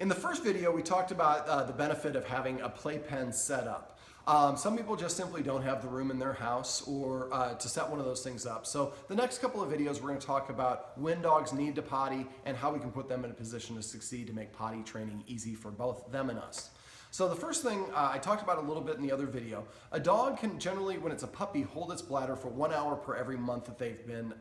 In the first video, we talked about the benefit of having a playpen set up. Some people just simply don't have the room in their house or to set one of those things up. So the next couple of videos, we're going to talk about when dogs need to potty and how we can put them in a position to succeed to make potty training easy for both them and us. So the first thing I talked about a little bit in the other video, a dog can generally, when it's a puppy, hold its bladder for 1 hour per every month that they've been,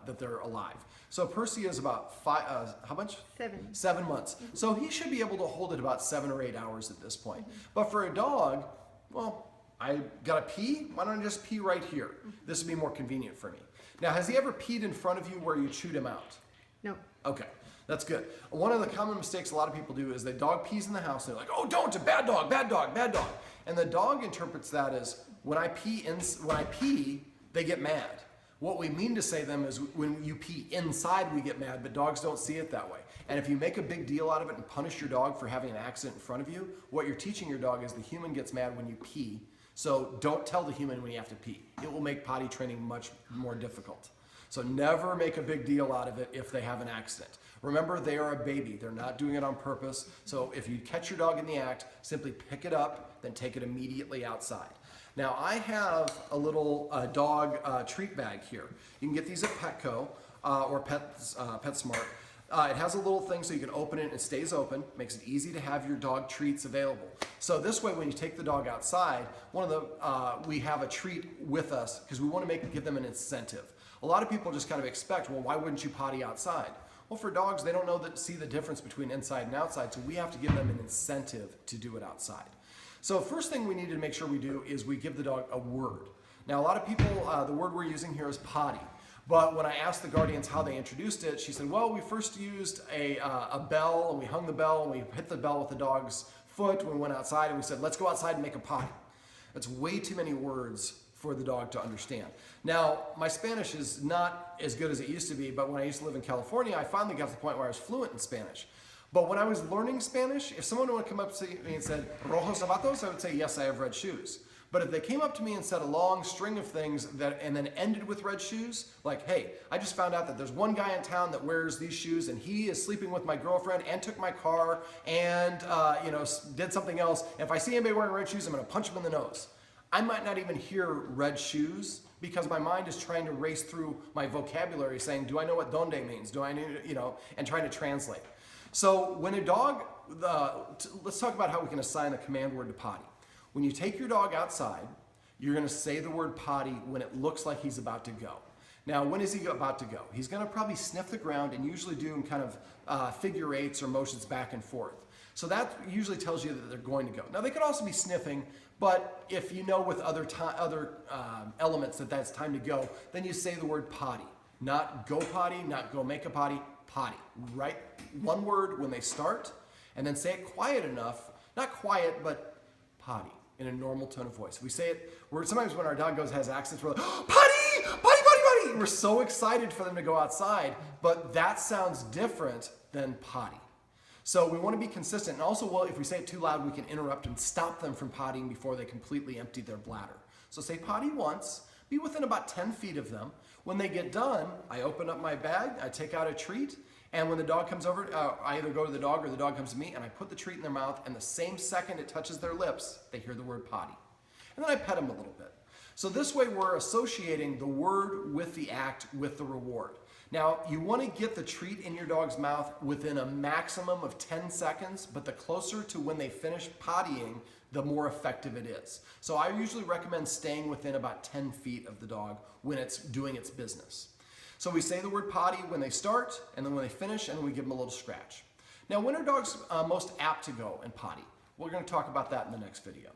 that they're alive. So Percy is about how much? 7. 7 months. So he should be able to hold it about 7 or 8 hours at this point. But for a dog, well, I gotta pee, why don't I just pee right here? This would be more convenient for me. Now, has he ever peed in front of you where you chewed him out? No. Okay. That's good. One of the common mistakes a lot of people do is the dog pees in the house and they're like, oh, don't, a bad dog, bad dog, bad dog. And the dog interprets that as when I pee, they get mad. What we mean to say to them is when you pee inside, we get mad, but dogs don't see it that way. And if you make a big deal out of it and punish your dog for having an accident in front of you, what you're teaching your dog is the human gets mad when you pee. So don't tell the human when you have to pee. It will make potty training much more difficult. So never make a big deal out of it if they have an accident. Remember, they are a baby. They're not doing it on purpose. So if you catch your dog in the act, simply pick it up, then take it immediately outside. Now, I have a little dog treat bag here. You can get these at Petco or PetSmart. It has a little thing so you can open it and it stays open. Makes it easy to have your dog treats available. So this way, when you take the dog outside, we have a treat with us because we want to give them an incentive. A lot of people just kind of expect, well, why wouldn't you potty outside? Well, for dogs, they don't see the difference between inside and outside, so we have to give them an incentive to do it outside. So first thing we need to make sure we do is we give the dog a word. Now, a lot of people, the word we're using here is potty. But when I asked the guardians how they introduced it, she said, well, we first used a bell, and we hung the bell, and we hit the bell with the dog's foot when we went outside, and we said, let's go outside and make a potty. That's way too many words for the dog to understand. Now, my Spanish is not as good as it used to be, but when I used to live in California, I finally got to the point where I was fluent in Spanish. But when I was learning Spanish, if someone would come up to me and said, rojos zapatos, I would say, yes, I have red shoes. But if they came up to me and said a long string of things and then ended with red shoes, like, hey, I just found out that there's one guy in town that wears these shoes and he is sleeping with my girlfriend and took my car and did something else. And if I see anybody wearing red shoes, I'm going to punch him in the nose. I might not even hear red shoes because my mind is trying to race through my vocabulary saying, do I know what donde means? Do I know, and trying to translate. So when a dog, let's talk about how we can assign a command word to potty. When you take your dog outside, you're going to say the word potty when it looks like he's about to go. Now, when is he about to go? He's going to probably sniff the ground and usually do kind of figure eights or motions back and forth. So that usually tells you that they're going to go. Now, they could also be sniffing, but if you know with other elements that that's time to go, then you say the word potty. Not go potty, not go make a potty, potty. Right? One word when they start, and then say it quiet enough, not quiet, but potty in a normal tone of voice. We say it, sometimes when our dog has accents, we're like, oh, potty, potty, potty, potty. We're so excited for them to go outside, but that sounds different than potty. So we want to be consistent. And also, well, if we say it too loud, we can interrupt and stop them from pottying before they completely empty their bladder. So say potty once, be within about 10 feet of them. When they get done, I open up my bag, I take out a treat, and when the dog comes over, I either go to the dog or the dog comes to me, and I put the treat in their mouth, and the same second it touches their lips, they hear the word potty. And then I pet them a little bit. So this way we're associating the word with the act with the reward. Now, you want to get the treat in your dog's mouth within a maximum of 10 seconds, but the closer to when they finish pottying, the more effective it is. So I usually recommend staying within about 10 feet of the dog when it's doing its business. So we say the word potty when they start, and then when they finish, and we give them a little scratch. Now, when are dogs most apt to go and potty? We're going to talk about that in the next video.